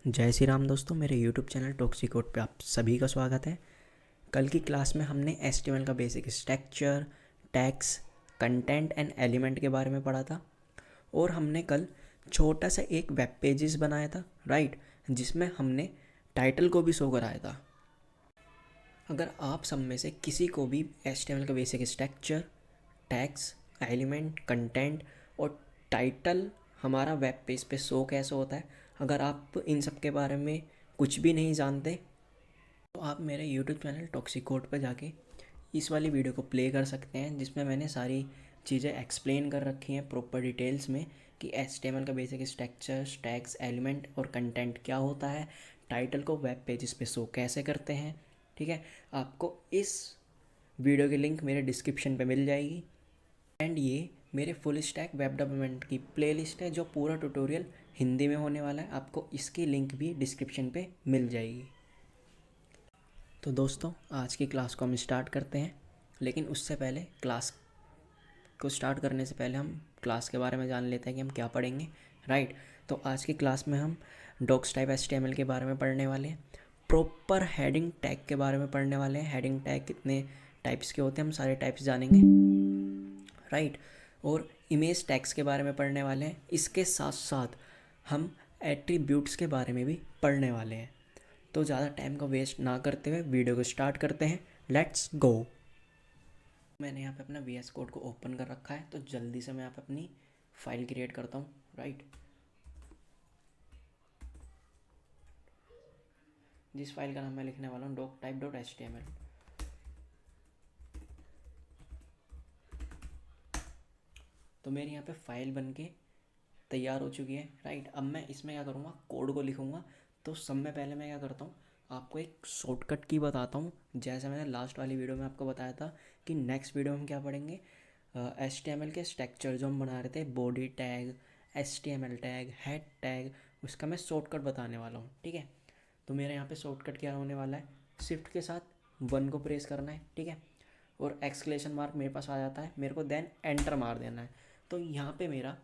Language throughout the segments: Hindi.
जय श्री राम दोस्तों, मेरे YouTube चैनल टॉक्सिक कोड पे आप सभी का स्वागत है। कल की क्लास में हमने HTML का basic structure, tags, content and element के बारे में पढ़ा था। और हमने कल छोटा सा एक वेब पेजेस बनाया था, राइट, जिसमें हमने टाइटल को भी शो कराया था। अगर आप सब में से किसी को भी HTML का basic structure, tags, element, content और टाइटल हमारा वेब पेज पे शो कैसे होता है, अगर आप इन सब के बारे में कुछ भी नहीं जानते तो आप मेरे YouTube चैनल टॉक्सिक कोड पर जाके इस वाली वीडियो को प्ले कर सकते हैं, जिसमें मैंने सारी चीज़ें एक्सप्लेन कर रखी हैं प्रॉपर डिटेल्स में कि HTML का बेसिक स्ट्रक्चर, टैग्स, एलिमेंट और कंटेंट क्या होता है, टाइटल को वेब पेजेस पे शो कैसे करते हैं। ठीक है, आपको इस वीडियो की लिंक मेरे डिस्क्रिप्शन पे मिल जाएगी। एंड ये मेरे फुल स्टैक वेब डेवलपमेंट की प्लेलिस्ट है, जो पूरा ट्यूटोरियल हिंदी में होने वाला है। आपको इसकी लिंक भी डिस्क्रिप्शन पे मिल जाएगी। तो दोस्तों, आज की क्लास को हम स्टार्ट करते हैं, लेकिन उससे पहले क्लास को स्टार्ट करने से पहले हम क्लास के बारे में जान लेते हैं कि हम क्या पढ़ेंगे, राइट। तो आज की क्लास में हम डॉक्स टाइप HTML के बारे में पढ़ने वाले हैं, प्रॉपर हेडिंग टैग के बारे में पढ़ने वाले हैं। हेडिंग टैग कितने टाइप्स के होते हैं हम सारे टाइप्स जानेंगे, राइट। और इमेज टैग्स के बारे में पढ़ने वाले हैं। इसके साथ साथ हम एट्रीब्यूट्स के बारे में भी पढ़ने वाले हैं। तो ज़्यादा टाइम को वेस्ट ना करते हुए वीडियो को स्टार्ट करते हैं। Let's go. मैंने यहाँ पे अपना VS कोड को ओपन कर रखा है, तो जल्दी से मैं यहाँ पे अपनी फाइल क्रिएट करता हूँ, राइट। जिस फाइल का नाम मैं लिखने वाला हूँ doctype.html। तो मेरी यहाँ पे फाइल बन के तैयार हो चुकी है, राइट। अब मैं इसमें क्या करूँगा, कोड को लिखूँगा। तो सब में पहले मैं क्या करता हूँ, आपको एक शॉर्टकट की बताता हूँ। जैसे मैंने लास्ट वाली वीडियो में आपको बताया था कि नेक्स्ट वीडियो में हम क्या पढ़ेंगे, HTML के स्ट्रक्चर जो हम बना रहे थे, body tag, HTML tag, head tag, उसका मैं शॉर्टकट बताने वाला हूँ, ठीक है। तो मेरे यहाँ पे शॉर्टकट क्या होने वाला है, शिफ्ट के साथ 1 को प्रेस करना है, ठीक है। और एक्सक्लेमेशन मार्क मेरे पास आ जाता है, मेरे को देन एंटर मार देना है। तो यहाँ पे मेरा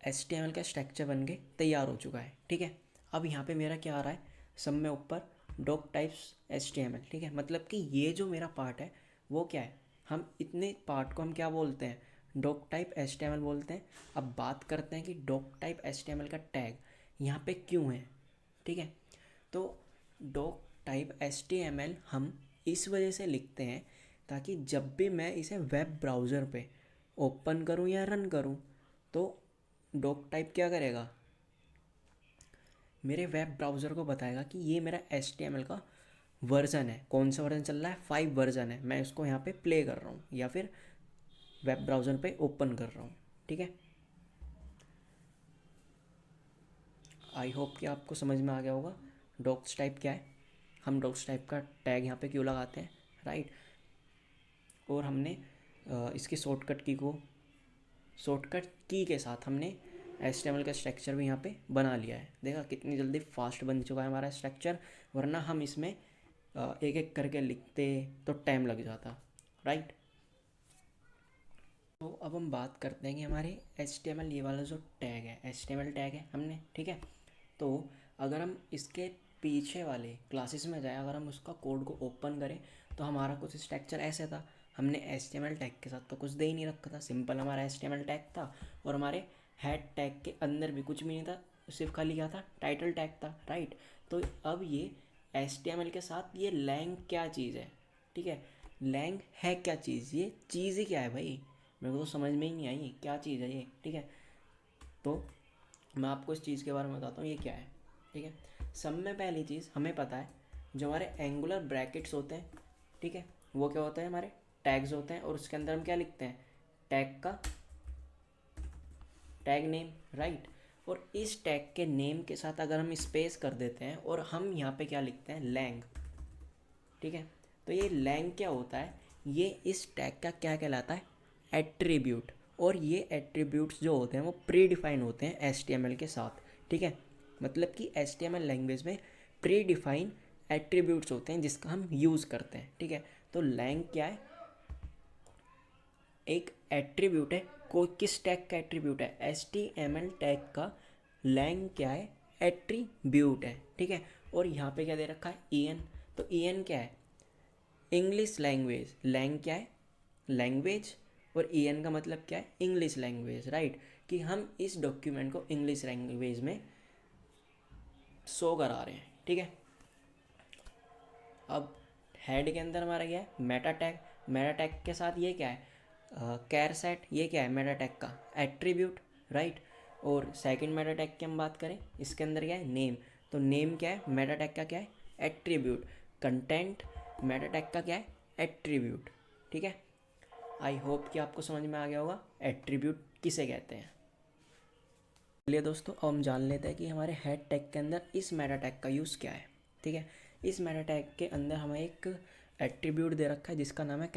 HTML का स्ट्रक्चर बन के तैयार हो चुका है, ठीक है। अब यहाँ पे मेरा क्या आ रहा है, सब में ऊपर डॉक टाइप्स HTML, ठीक है। मतलब कि ये जो मेरा पार्ट है वो क्या है, हम इतने पार्ट को हम क्या बोलते हैं, डॉक टाइप HTML बोलते हैं। अब बात करते हैं कि डॉक टाइप HTML का टैग यहाँ पे क्यों है, ठीक है। तो डॉक टाइप HTML हम इस वजह से लिखते हैं ताकि जब भी मैं इसे वेब ब्राउज़र पे ओपन करूँ या रन करूँ, तो डॉक टाइप क्या करेगा, मेरे वेब ब्राउज़र को बताएगा कि ये मेरा HTML का वर्जन है। कौन सा वर्जन चल रहा है, 5 वर्जन है। मैं इसको यहाँ पे प्ले कर रहा हूँ या फिर वेब ब्राउज़र पे ओपन कर रहा हूँ, ठीक है। आई होप कि आपको समझ में आ गया होगा डॉक्स टाइप क्या है, हम डॉक्स टाइप का टैग यहाँ पे क्यों लगाते हैं, राइट। और हमने इसकी शॉर्टकट की के साथ हमने HTML का स्ट्रक्चर भी यहाँ पे बना लिया है। देखा कितनी जल्दी फास्ट बन चुका है हमारा स्ट्रक्चर, वरना हम इसमें एक एक करके लिखते तो टाइम लग जाता, राइट। तो अब हम बात करते हैं कि हमारे HTML ये वाला जो टैग है, HTML टैग है हमने, ठीक है। तो अगर हम इसके पीछे वाले क्लासेस में जाए, अगर हम उसका कोड को ओपन करें, तो हमारा कुछ स्ट्रक्चर ऐसे था। हमने HTML टैग के साथ तो कुछ दे ही नहीं रखा था, सिंपल हमारा HTML टैग था। और हमारे हेड टैग के अंदर भी कुछ भी नहीं था, सिर्फ खाली क्या था, टाइटल टैग था, राइट। तो अब ये HTML के साथ ये लैंग क्या चीज़ है, ठीक है। लैंग है क्या चीज़, ये चीज़ ही क्या है भाई, मेरे को तो समझ में ही नहीं आई क्या चीज़ है ये, ठीक है। तो मैं आपको इस चीज़ के बारे में बताता हूँ ये क्या है, ठीक है। सब में पहली चीज़ हमें पता है, जो हमारे एंगुलर ब्रैकेट्स होते हैं, ठीक है, वो क्या होता है, हमारे टैग्स होते हैं। और उसके अंदर हम क्या लिखते हैं, टैग का टैग नेम, राइट। और इस टैग के नेम के साथ अगर हम स्पेस कर देते हैं और हम यहाँ पे क्या लिखते हैं, लैंग, ठीक है। तो ये लैंग क्या होता है, ये इस टैग का क्या कहलाता है, एट्रीब्यूट। और ये एट्रीब्यूट्स जो होते हैं वो प्री डिफाइन होते हैं HTML के साथ, ठीक है। मतलब कि HTML लैंग्वेज में प्री डिफाइन एट्रीब्यूट्स होते हैं जिसका हम यूज़ करते हैं, ठीक है। तो लैंग क्या है, एक एट्रीब्यूट है। कोई किस टैग का एट्रीब्यूट है, HTML टैग का लैंग क्या है, एट्रीब्यूट है, ठीक है। और यहाँ पे क्या दे रखा है, EN। तो EN क्या है, इंग्लिश लैंग्वेज। लैंग क्या है, लैंग्वेज, और EN का मतलब क्या है, इंग्लिश लैंग्वेज, राइट। कि हम इस डॉक्यूमेंट को इंग्लिश लैंग्वेज में शो करा रहे हैं, ठीक है। अब हेड के अंदर हमारा क्या है, मेटा टैग। मेटा टैग के साथ ये क्या है, कैर सेट। ये क्या है, मेटा टैग का एट्रीब्यूट, राइट। और सेकंड मेटा टैग की हम बात करें, इसके अंदर क्या है, नेम। तो नेम क्या है, मेटा टैग का क्या है, एट्रीब्यूट। कंटेंट मेटा टैग का क्या है, एट्रीब्यूट, ठीक है। आई होप कि आपको समझ में आ गया होगा एट्रीब्यूट किसे कहते हैं। चलिए दोस्तों, अब हम जान लेते हैं कि हमारे हेड टैग के अंदर इस मेटा टैग का यूज़ क्या है, ठीक है। इस मेटा टैग के अंदर हमें एक एट्रीब्यूट दे रखा है जिसका नाम है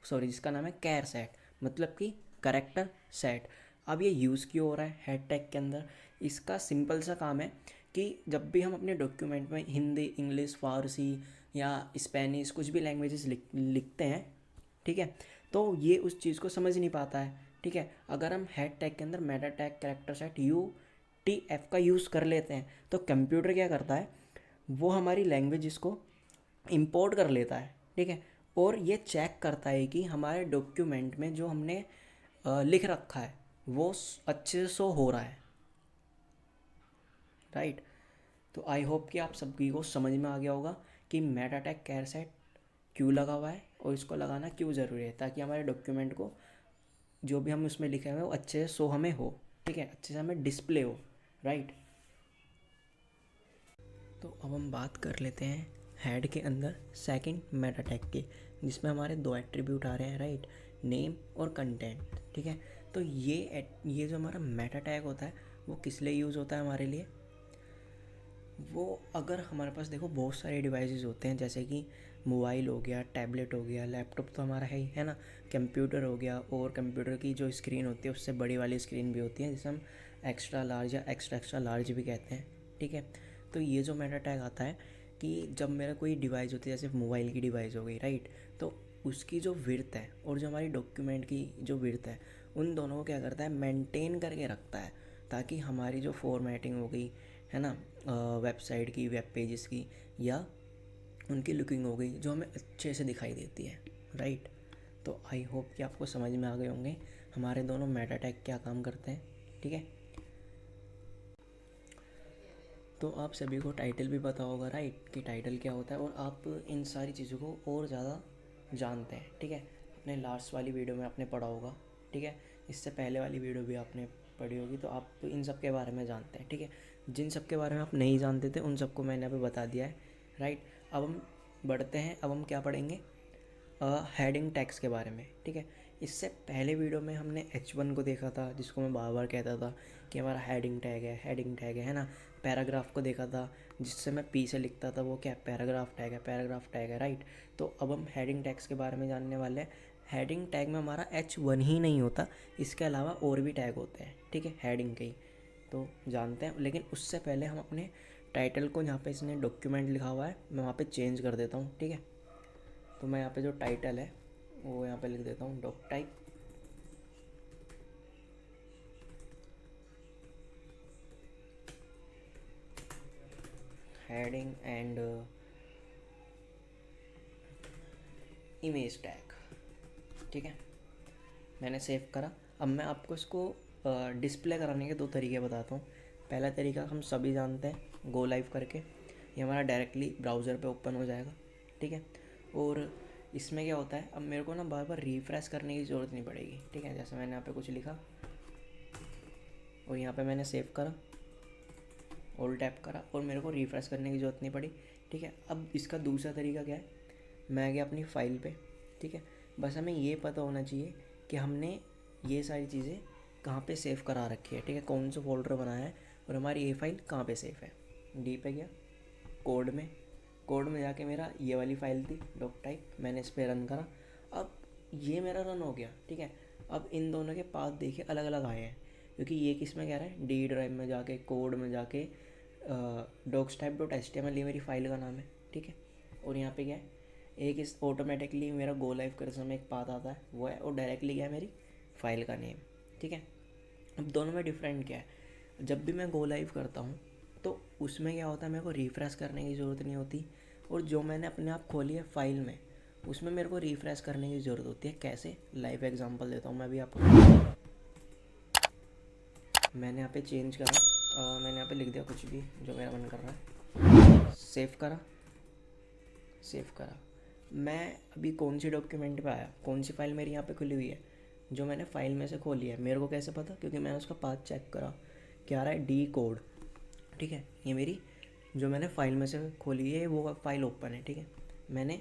जिसका नाम है कैर सेट, मतलब कि करेक्टर सेट। अब ये यूज़ क्यों हो रहा है हेड टैग के अंदर, इसका सिंपल सा काम है कि जब भी हम अपने डॉक्यूमेंट में हिंदी, इंग्लिश, फारसी या स्पेनिश कुछ भी लैंग्वेजेस लिखते हैं, ठीक है, तो ये उस चीज़ को समझ नहीं पाता है, ठीक है। अगर हम हेड टैग के अंदर Meta tag character set UTF का यूज़ कर लेते हैं तो कंप्यूटर क्या करता है, वो हमारी लैंग्वेज इसको इंपोर्ट कर लेता है, ठीक है। और ये चेक करता है कि हमारे डॉक्यूमेंट में जो हमने लिख रखा है वो अच्छे से शो हो रहा है, राइट। तो आई होप कि आप सभी को समझ में आ गया होगा कि मेटा टैग कैर सेट क्यों लगा हुआ है और इसको लगाना क्यों ज़रूरी है, ताकि हमारे डॉक्यूमेंट को जो भी हम उसमें लिखे हुए हैं वो अच्छे से शो हमें हो, ठीक है, अच्छे से हमें डिस्प्ले हो, राइट। तो अब हम बात कर लेते हैं हेड के अंदर सेकंड मेटा टैग की, जिसमें हमारे दो एट्रीब्यूट आ रहे हैं, राइट, नेम और कंटेंट, ठीक है। तो ये जो हमारा मेटा टैग होता है वो किस लिए यूज़ होता है हमारे लिए, वो अगर हमारे पास देखो बहुत सारे डिवाइसेस होते हैं, जैसे कि मोबाइल हो गया, टैबलेट हो गया, लैपटॉप तो हमारा है ना, कंप्यूटर हो गया, और कंप्यूटर की जो स्क्रीन होती है उससे बड़ी वाली स्क्रीन भी होती है जिसे हम एक्स्ट्रा लार्ज या एक्स्ट्रा एक्स्ट्रा लार्ज भी कहते हैं, ठीक है। तो ये जो मेटा टैग आता है कि जब मेरा कोई डिवाइस होती है, जैसे मोबाइल की डिवाइस हो गई, राइट, तो उसकी जो विड्थ है और जो हमारी डॉक्यूमेंट की जो विड्थ है, उन दोनों को क्या करता है, मेंटेन करके रखता है, ताकि हमारी जो फॉर्मेटिंग हो गई है ना, वेबसाइट की, वेब पेजेस की, या उनकी लुकिंग हो गई जो हमें अच्छे से दिखाई देती है, राइट। तो आई होप कि आपको समझ में आ गए होंगे हमारे दोनों मेटा टैग क्या काम करते हैं, ठीक है। तो आप सभी को टाइटल भी पता होगा, राइट, कि टाइटल क्या होता है, और आप इन सारी चीज़ों को और ज़्यादा जानते हैं, ठीक है। अपने लास्ट वाली वीडियो में आपने पढ़ा होगा, ठीक है, इससे पहले वाली वीडियो भी आपने पढ़ी होगी, तो आप इन सब के बारे में जानते हैं, ठीक है। जिन सब के बारे में आप नहीं जानते थे उन सबको मैंने यहाँ पे बता दिया है, राइट। अब हम बढ़ते हैं, अब हम क्या पढ़ेंगे, हेडिंग टैग्स के बारे में, ठीक है। इससे पहले वीडियो में हमने H1 को देखा था, जिसको मैं बार बार कहता था कि हमारा हेडिंग टैग है, हेडिंग टैग है ना। पैराग्राफ को देखा था, जिससे मैं P से लिखता था, वो क्या है, पैराग्राफ टैग है, पैराग्राफ टैग है, राइट। तो अब हम हेडिंग टैग्स के बारे में जानने वाले हैं। हेडिंग टैग में हमारा H1 ही नहीं होता, इसके अलावा और भी टैग होते हैं, ठीक है, हेडिंग के ही, तो जानते हैं। लेकिन उससे पहले हम अपने टाइटल को, जहाँ पे इसने डॉक्यूमेंट लिखा हुआ है, मैं वहाँ पे चेंज कर देता हूँ, ठीक है। तो मैं यहाँ पे जो टाइटल है वो यहाँ पे लिख देता हूँ, doctype, heading and image tag, ठीक है। मैंने सेव करा। अब मैं आपको इसको डिस्प्ले कराने के दो तरीके बताता हूँ। पहला तरीका हम सभी जानते हैं, गो लाइव करके ये हमारा डायरेक्टली ब्राउज़र पे ओपन हो जाएगा, ठीक है। और इसमें क्या होता है, अब मेरे को ना बार बार रिफ़्रेश करने की ज़रूरत नहीं पड़ेगी, ठीक है। जैसे मैंने यहाँ पे कुछ लिखा और यहाँ पे मैंने सेव करा, ऑल टैप करा, और मेरे को रिफ़्रेश करने की ज़रूरत नहीं पड़ी, ठीक है। अब इसका दूसरा तरीका क्या है, मैं आ गया अपनी फ़ाइल पे, ठीक है। बस हमें ये पता होना चाहिए कि हमने ये सारी चीज़ें कहाँ पे सेव करा रखी है, ठीक है, कौन सा फोल्डर बनाया है और हमारी ये फ़ाइल कहाँ पे सेव है। डी पे गया, कोड में जाके मेरा ये वाली फ़ाइल थी डॉक टाइप, मैंने इस पर रन करा। अब ये मेरा रन हो गया, ठीक है। अब इन दोनों के पाथ देखिए अलग अलग आए हैं, क्योंकि ये किस में कह रहा है, डी ड्राइव में जाके, कोड में जाके docstype.html ये मेरी फ़ाइल का नाम है, ठीक है। और यहाँ पे क्या है, एक इस ऑटोमेटिकली मेरा गो लाइव करते समय एक पाथ आता है वो है, और डायरेक्टली क्या है, मेरी फ़ाइल का नेम, ठीक है। अब दोनों में डिफरेंट क्या है, जब भी मैं गो लाइव करता हूँ तो उसमें क्या होता है, मेरे को रिफ़्रेश करने की ज़रूरत नहीं होती। और जो मैंने अपने आप खोली है फाइल में, उसमें मेरे को रिफ़्रेश करने की ज़रूरत होती है। कैसे, लाइव एग्जांपल देता हूँ मैं अभी आपको। मैंने यहाँ पे चेंज करा, मैंने यहाँ पे लिख दिया कुछ भी जो मेरा मन कर रहा है, सेव करा, सेव करा। मैं अभी कौन सी डॉक्यूमेंट पे आया, कौन सी फ़ाइल मेरी यहाँ पे खुली हुई है, जो मैंने फ़ाइल में से खोली है, मेरे को कैसे पता? क्योंकि मैंने उसका पाथ चेक करा, क्या आ रहा है, डी कोड। ठीक है, ये मेरी जो मैंने फ़ाइल में से खोली है वो फ़ाइल ओपन है। ठीक है, मैंने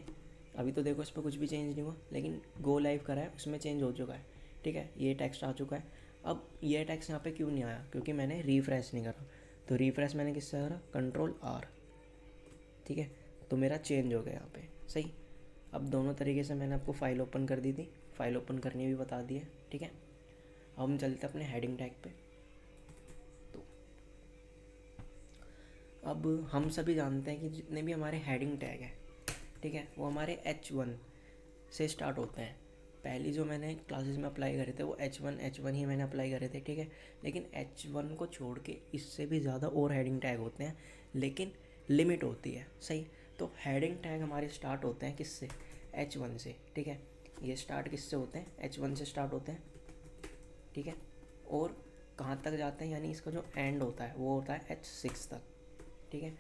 अभी तो देखो इस पर कुछ भी चेंज नहीं हुआ, लेकिन गो लाइव करा है, उसमें चेंज हो चुका है। ठीक है, ये टेक्स्ट आ चुका है। अब ये टेक्स्ट यहाँ पे क्यों नहीं आया? क्योंकि मैंने रिफ़्रेश नहीं करा। तो रिफ़्रेश मैंने किससे करा? Control R. ठीक है, तो मेरा चेंज हो गया यहाँ पे। सही। अब दोनों तरीके से मैंने आपको फ़ाइल ओपन कर दी थी, फ़ाइल ओपन करनी भी बता दी है। ठीक है, अब हम चलते अपने हेडिंग टैग पे। तो अब हम सभी जानते हैं कि जितने भी हमारे हेडिंग टैग हैं, ठीक है, वो हमारे H1 से स्टार्ट होते हैं। पहली जो मैंने क्लासेस में अप्लाई करे थे वो H1 ही मैंने अप्लाई करे थे। ठीक है, लेकिन H1 को छोड़ के इससे भी ज़्यादा और हेडिंग टैग होते हैं, लेकिन लिमिट होती है। सही। तो हेडिंग टैग हमारे स्टार्ट होते हैं किससे? H1 से। ठीक है, ये स्टार्ट किससे होते हैं? H1 से स्टार्ट होते हैं। ठीक है, और कहाँ तक जाते हैं, यानी इसका जो एंड होता है वो होता है H6 तक। ठीक है,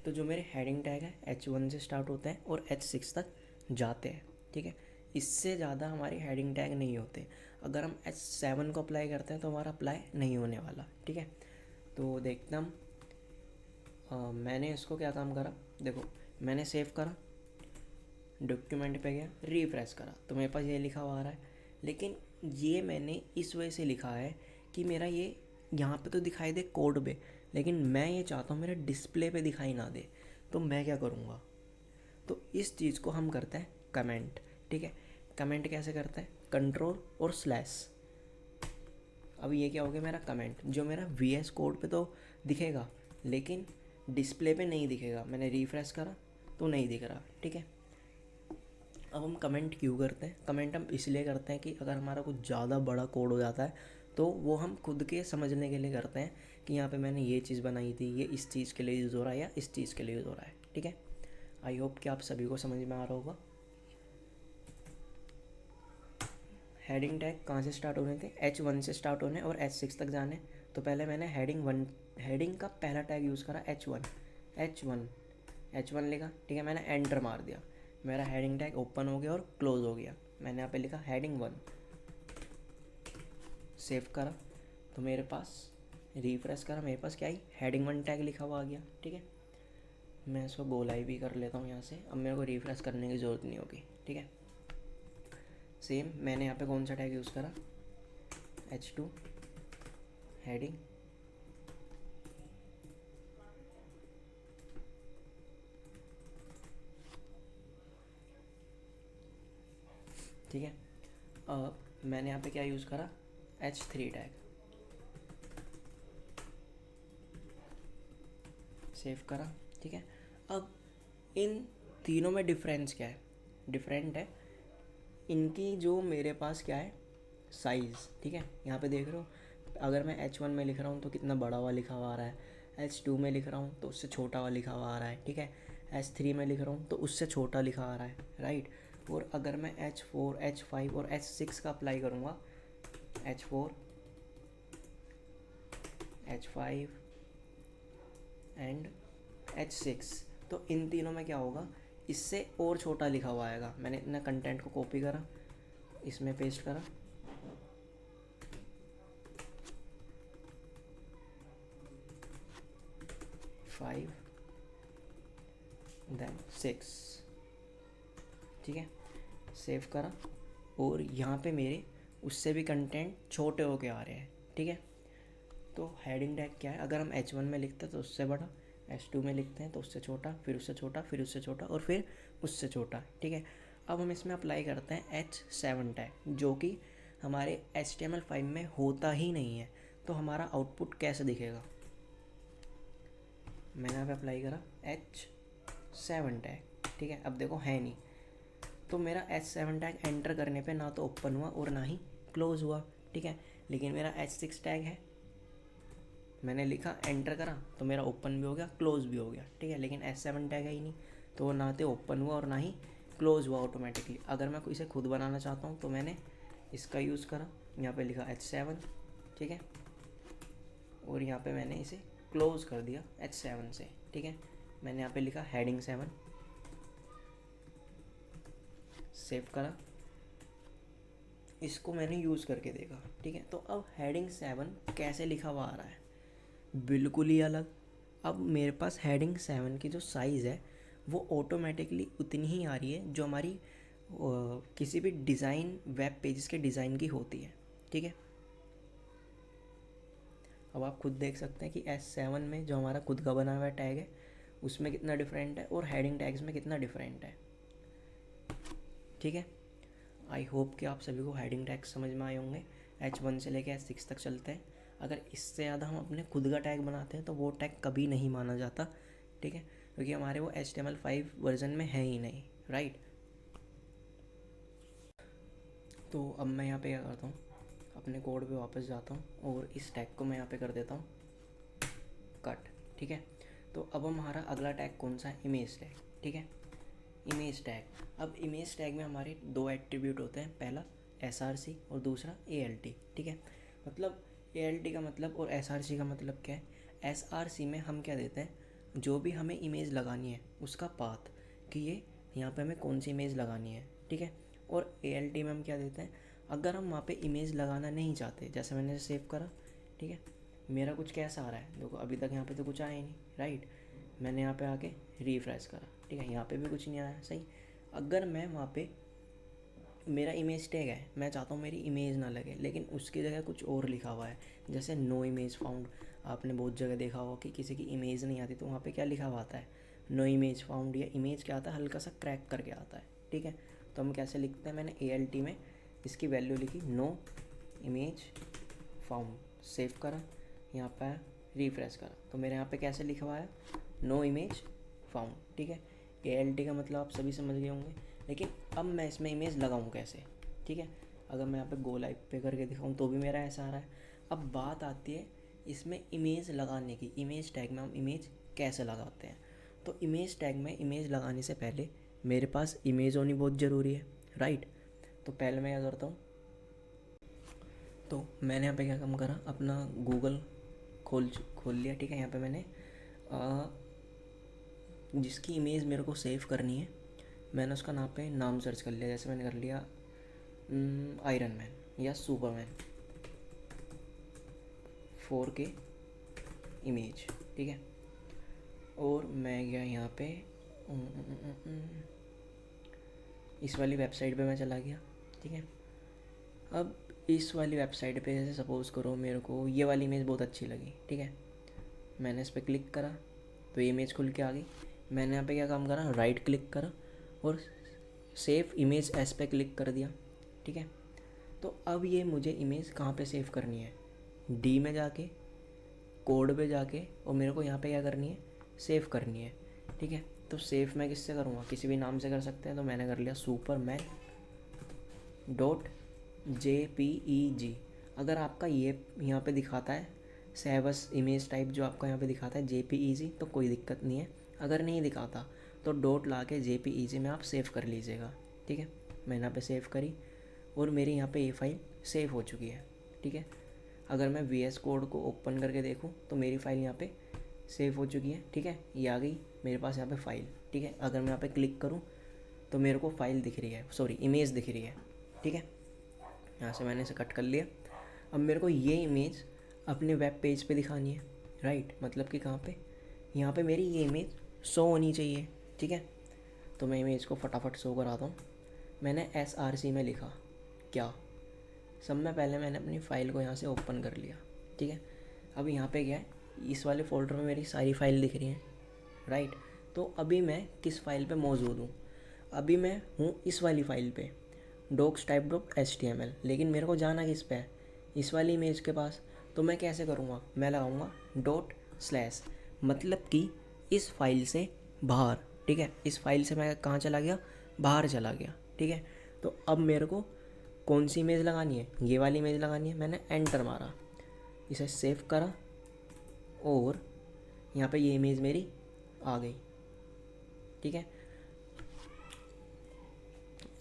तो जो मेरे हेडिंग टैग है H1 से स्टार्ट होते हैं और H6 तक जाते हैं। ठीक है, इससे ज़्यादा हमारे हेडिंग टैग नहीं होते। अगर हम H7 को अप्लाई करते हैं तो हमारा अप्लाई नहीं होने वाला। ठीक है, तो देखते हम। मैंने इसको क्या काम करा, देखो मैंने सेव करा, डॉक्यूमेंट पे गया, रिफ्रेश करा, तो मेरे पास ये लिखा हुआ आ रहा है। लेकिन ये मैंने इस वजह से लिखा है कि मेरा ये यहाँ पे तो दिखाई दे कोड पे, लेकिन मैं ये चाहता हूँ मेरे डिस्प्ले पे दिखाई ना दे। तो मैं क्या करूँगा? तो इस चीज़ को हम करते हैं कमेंट। ठीक है, कमेंट कैसे करते हैं? कंट्रोल और स्लैश। अब ये क्या हो गया मेरा कमेंट, जो मेरा VS कोड पे तो दिखेगा लेकिन डिस्प्ले पे नहीं दिखेगा। मैंने रिफ़्रेश करा तो नहीं दिख रहा। ठीक है, अब हम कमेंट क्यों करते हैं? कमेंट हम इसलिए करते हैं कि अगर हमारा कुछ ज़्यादा बड़ा कोड हो जाता है तो वो हम खुद के समझने के लिए करते हैं कि यहाँ पे मैंने ये चीज़ बनाई थी, ये इस चीज़ के लिए यूज़ हो रहा है या इस चीज़ के लिए यूज़ हो रहा है। ठीक है, आई होप कि आप सभी को समझ में आ रहा होगा। हेडिंग टैग कहाँ से स्टार्ट होने थे? H1 से स्टार्ट होने और H6 तक जाने। तो पहले मैंने हेडिंग का पहला टैग यूज़ करा H1 लिखा। ठीक है, मैंने एंटर मार दिया, मेरा हेडिंग टैग ओपन हो गया और क्लोज हो गया। मैंने यहाँ पे लिखा हेडिंग 1, सेव करा, तो मेरे पास रिफ्रेश करा, मेरे पास क्या आई? हेडिंग 1 टैग लिखा हुआ आ गया। ठीक है, मैं इसको गोलाई भी कर लेता हूँ यहाँ से, अब मेरे को रिफ्रेश करने की ज़रूरत नहीं होगी। ठीक है, सेम मैंने यहाँ पे कौन सा टैग यूज़ करा? H2 हेडिंग, ठीक है। अब मैंने यहाँ पे क्या यूज़ करा? H3 टैग, सेव करा। ठीक है, अब इन तीनों में डिफरेंस क्या है? डिफरेंट है इनकी जो मेरे पास क्या है, साइज़। ठीक है, यहाँ पे देख रहे हो, अगर मैं H1 में लिख रहा हूँ तो कितना बड़ा हुआ लिखा हुआ आ रहा है, H2 में लिख रहा हूँ तो उससे छोटा हुआ लिखा हुआ आ रहा है। ठीक है, H3 में लिख रहा हूँ तो उससे छोटा लिखा आ रहा है, राइट। और अगर मैं H4, H5 और H6 का अप्लाई करूँगा, H4, H5 एंड H6, तो इन तीनों में क्या होगा? इससे और छोटा लिखा हुआ आएगा। मैंने इतना कंटेंट को कॉपी करा, इसमें पेस्ट करा, 5 देन 6। ठीक है, सेव करा, और यहाँ पे मेरे उससे भी कंटेंट छोटे होके आ रहे हैं। ठीक है, तो हेडिंग टैग क्या है? अगर हम H1 में लिखते हैं तो उससे बड़ा, H2 में लिखते हैं तो उससे छोटा, फिर उससे छोटा, फिर उससे छोटा और फिर उससे छोटा। ठीक है, अब हम इसमें अप्लाई करते हैं H7 टैग, जो कि हमारे HTML5 में होता ही नहीं है। तो हमारा आउटपुट कैसे दिखेगा? मैंने यहाँ पे अप्लाई करा H7 टैग। ठीक है, अब देखो है नहीं, तो मेरा H7 टैग एंटर करने पे ना तो ओपन हुआ और ना ही क्लोज हुआ। ठीक है, लेकिन मेरा H6 टैग है, मैंने लिखा, एंटर करा, तो मेरा ओपन भी हो गया, क्लोज भी हो गया, ठीक है। लेकिन S7 टैग है ही नहीं, तो वो ना तो ओपन हुआ और ना ही क्लोज हुआ ऑटोमेटिकली। अगर मैं इसे खुद बनाना चाहता हूँ तो मैंने इसका यूज़ करा, यहाँ पे लिखा H7, ठीक है, और यहाँ पे मैंने इसे क्लोज़ कर दिया H7 से, ठीक है। मैंने यहाँ पे लिखा हेडिंग 7, सेव करा, इसको मैंने यूज़ करके देखा, ठीक है। तो अब हेडिंग 7 कैसे लिखा हुआ आ रहा है, बिल्कुल ही अलग। अब मेरे पास हेडिंग 7 की जो साइज़ है वो ऑटोमेटिकली उतनी ही आ रही है जो हमारी किसी भी डिज़ाइन वेब पेजेस के डिज़ाइन की होती है, ठीक है। अब आप खुद देख सकते हैं कि S7 में जो हमारा खुद का बना हुआ टैग है उसमें कितना डिफरेंट है और हेडिंग टैग्स में कितना डिफरेंट है, ठीक है। आई होप कि आप सभी को हेडिंग टैग्स समझ में आए होंगे। H1 से लेकर H6 तक चलते हैं। अगर इससे ज़्यादा हम अपने खुद का टैग बनाते हैं तो वो टैग कभी नहीं माना जाता, ठीक है, क्योंकि हमारे वो HTML5 वर्जन में है ही नहीं, राइट। तो अब मैं यहाँ पे क्या करता हूँ, अपने कोड पे वापस जाता हूँ और इस टैग को मैं यहाँ पे कर देता हूँ कट, ठीक है। तो अब हमारा अगला टैग कौन सा है, इमेज टैग, ठीक है, इमेज टैग। अब इमेज टैग में हमारे दो एट्रीब्यूट होते हैं, पहला SRC और दूसरा ALT, ठीक है। मतलब ALT का मतलब और SRC का मतलब क्या है। SRC में हम क्या देते हैं, जो भी हमें इमेज लगानी है उसका पाथ, कि ये यहाँ पे हमें कौन सी इमेज लगानी है, ठीक है। और ALT में हम क्या देते हैं, अगर हम वहाँ पे इमेज लगाना नहीं चाहते, जैसे मैंने सेव करा, ठीक है, मेरा कुछ कैसा आ रहा है देखो, अभी तक यहाँ पे तो कुछ आया ही नहीं, राइट। मैंने यहाँ पे आके रिफ्रेश करा, ठीक है, यहाँ पे भी कुछ नहीं आया, सही। अगर मैं वहाँ पे मेरा इमेज टैग है, मैं चाहता हूँ मेरी इमेज ना लगे, लेकिन उसकी जगह कुछ और लिखा हुआ है, जैसे नो इमेज फाउंड। आपने बहुत जगह देखा होगा कि किसी की इमेज नहीं आती तो वहाँ पे क्या लिखा हुआ आता है, नो इमेज फाउंड, या इमेज क्या आता है, हल्का सा क्रैक करके आता है, ठीक है। तो हम कैसे लिखते हैं, मैंने ALT में इसकी वैल्यू लिखी नो इमेज फाउंड, सेव करा, यहाँ पर रिफ्रेश करा, तो मेरे यहाँ पे कैसे लिखा हुआ है, नो इमेज फाउंड, ठीक है। ALT का मतलब आप सभी समझ गए होंगे। लेकिन अब मैं इसमें इमेज लगाऊँ कैसे, ठीक है। अगर मैं यहाँ पे गो लाइव पे करके दिखाऊँ तो भी मेरा ऐसा आ रहा है। अब बात आती है इसमें इमेज लगाने की, इमेज टैग में हम इमेज कैसे लगाते हैं। तो इमेज टैग में इमेज लगाने से पहले मेरे पास इमेज होनी बहुत ज़रूरी है, राइट। तो पहले मैं क्या करता हूँ, तो मैंने यहाँ पे क्या काम करा, अपना गूगल खोल लिया, ठीक है। यहाँ पे मैंने जिसकी इमेज मेरे को सेव करनी है, मैंने उसका नाम सर्च कर लिया, जैसे मैंने कर लिया आयरन मैन या सुपरमैन 4K इमेज, ठीक है। और मैं गया यहाँ पे इस वाली वेबसाइट पे मैं चला गया, ठीक है। अब इस वाली वेबसाइट पे जैसे सपोज़ करो मेरे को ये वाली इमेज बहुत अच्छी लगी, ठीक है, मैंने इस पर क्लिक करा तो ये इमेज खुल के आ गई। मैंने यहाँ पे क्या काम करा, राइट क्लिक करा और सेव इमेज एस पे क्लिक कर दिया, ठीक है। तो अब ये मुझे इमेज कहाँ पे सेव करनी है, डी में जाके, कोड पे जाके, और मेरे को यहाँ पे क्या करनी है, सेव करनी है, ठीक है। तो सेव मैं किससे करूँगा, किसी भी नाम से कर सकते हैं, तो मैंने कर लिया superman.jpeg। अगर आपका ये यहाँ पे दिखाता है सेवस इमेज टाइप, जो आपका यहाँ पे दिखाता है JPEG, तो कोई दिक्कत नहीं है। अगर नहीं दिखाता तो डॉट ला के JPEG में आप सेव कर लीजिएगा, ठीक है। मैंने यहाँ पे सेव करी और मेरी यहाँ पे ये फाइल सेव हो चुकी है, ठीक है। अगर मैं VS कोड को ओपन करके देखूँ तो मेरी फ़ाइल यहाँ पे सेव हो चुकी है, ठीक है। ये आ गई मेरे पास यहाँ पे फ़ाइल, ठीक है। अगर मैं यहाँ पे क्लिक करूँ तो मेरे को फ़ाइल दिख रही है, सॉरी इमेज दिख रही है, ठीक है। यहाँ से मैंने इसे कट कर लिया। अब मेरे को ये इमेज अपने वेब पेज पे दिखानी है, राइट। मतलब कि कहाँ पे, यहाँ पे मेरी ये इमेज शो होनी चाहिए, ठीक है। तो मैं इमेज को फटाफट शो कराता हूँ। मैंने SRC में लिखा क्या, सब में पहले मैंने अपनी फ़ाइल को यहाँ से ओपन कर लिया, ठीक है। अब यहाँ पे क्या है, इस वाले फ़ोल्डर में मेरी सारी फाइल दिख रही हैं, राइट। तो अभी मैं किस फाइल पे मौजूद हूँ, अभी मैं हूँ इस वाली फ़ाइल पे docs.type.html, लेकिन मेरे को जाना किस पे है, इस वाली इमेज के पास। तो मैं कैसे करूँगा, मैं लगाऊँगा ./ मतलब कि इस फाइल से बाहर, ठीक है। इस फाइल से मैं कहाँ चला गया, बाहर चला गया, ठीक है। तो अब मेरे को कौन सी इमेज लगानी है, ये वाली इमेज लगानी है। मैंने एंटर मारा, इसे सेव करा और यहाँ पे ये इमेज मेरी आ गई। ठीक है,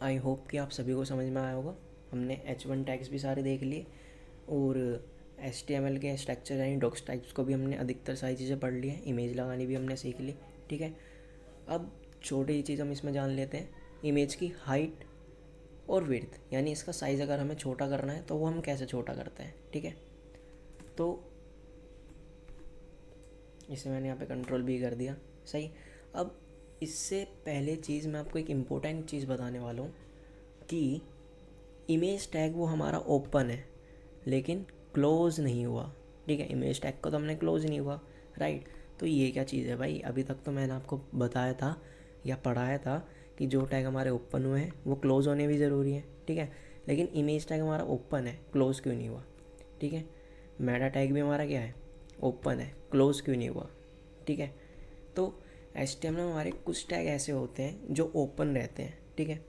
आई होप कि आप सभी को समझ में आया होगा। हमने H1 टैग्स भी सारे देख लिए और HTML के स्ट्रक्चर यानी डॉक्स टाइप्स को भी हमने अधिकतर सारी चीज़ें पढ़ ली हैं, इमेज लगानी भी हमने सीख ली। ठीक है, अब छोटी चीज़ हम इसमें जान लेते हैं, इमेज की हाइट और विड्थ, यानी इसका साइज़ अगर हमें छोटा करना है तो वो हम कैसे छोटा करते हैं। ठीक है, तो इसे मैंने यहाँ पे कंट्रोल भी कर दिया। सही, अब इससे पहले चीज़ मैं आपको एक इम्पोर्टेंट चीज़ बताने वाला हूँ कि इमेज टैग वो हमारा ओपन है लेकिन क्लोज नहीं हुआ। ठीक है, इमेज टैग को तो हमने क्लोज नहीं हुआ, राइट। तो ये क्या चीज़ है भाई, अभी तक तो मैंने आपको बताया था या पढ़ाया था कि जो टैग हमारे ओपन हुए हैं वो क्लोज होने भी ज़रूरी है। ठीक है, लेकिन इमेज टैग हमारा ओपन है, क्लोज क्यों नहीं हुआ। ठीक है, मेटा टैग भी हमारा क्या है, ओपन है, क्लोज क्यों नहीं हुआ। ठीक है, तो HTML में हमारे कुछ टैग ऐसे होते हैं जो ओपन रहते हैं, ठीक है,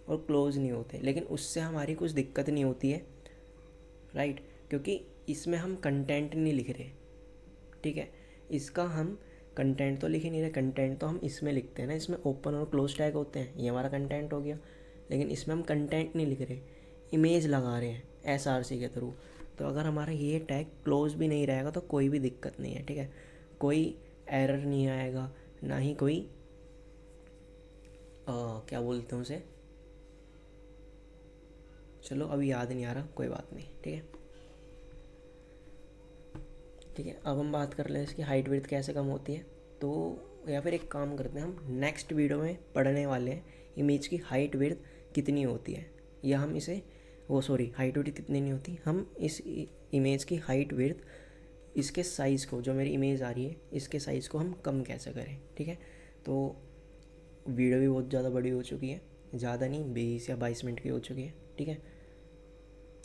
और क्लोज नहीं होते, लेकिन उससे हमारी कुछ दिक्कत नहीं होती है, राइट, क्योंकि इसमें हम कंटेंट नहीं लिख रहे। ठीक है, इसका हम कंटेंट तो लिख ही नहीं रहे, कंटेंट तो हम इसमें लिखते हैं ना, इसमें ओपन और क्लोज टैग होते हैं, ये हमारा कंटेंट हो गया। लेकिन इसमें हम कंटेंट नहीं लिख रहे, इमेज लगा रहे हैं SRC के थ्रू। तो अगर हमारा ये टैग क्लोज भी नहीं रहेगा तो कोई भी दिक्कत नहीं है। ठीक है, कोई एरर नहीं आएगा, ना ही कोई क्या बोलते हैं उसे, चलो अभी याद नहीं आ रहा, कोई बात नहीं। ठीक है, ठीक है, अब हम बात कर लें इसकी हाइट विड्थ कैसे कम होती है। तो या फिर एक काम करते हैं, हम नेक्स्ट वीडियो में पढ़ने वाले हैं इमेज की हाइट विड्थ कितनी होती है, या हम इसे हाइट विड्थ कितनी नहीं होती, हम इस इमेज की हाइट विड्थ, इसके साइज़ को, जो मेरी इमेज आ रही है इसके साइज़ को हम कम कैसे करें। ठीक है, तो वीडियो भी बहुत ज़्यादा बड़ी हो चुकी है, ज़्यादा नहीं 20 या 22 मिनट की हो चुकी है। ठीक है,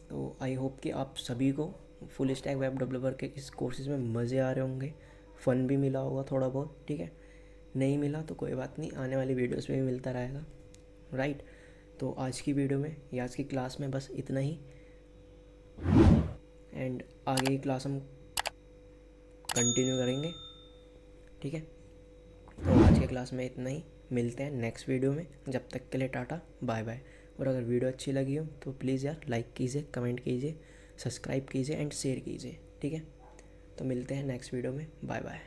तो आई होप कि आप सभी को फुल स्टैक वेब डेवलपर के इस कोर्सेज़ में मज़े आ रहे होंगे, फ़न भी मिला होगा थोड़ा बहुत। ठीक है, नहीं मिला तो कोई बात नहीं, आने वाली वीडियोस में भी मिलता रहेगा, राइट। तो आज की वीडियो में या आज की क्लास में बस इतना ही, एंड आगे की क्लास हम कंटिन्यू करेंगे। ठीक है, तो आज के क्लास में इतना ही, मिलते हैं नेक्स्ट वीडियो में, जब तक के लिए टाटा बाय बाय। और अगर वीडियो अच्छी लगी हो तो प्लीज़ यार लाइक कीजिए, कमेंट कीजिए, सब्सक्राइब कीजिए एंड शेयर कीजिए। ठीक है, तो मिलते हैं नेक्स्ट वीडियो में, बाय बाय।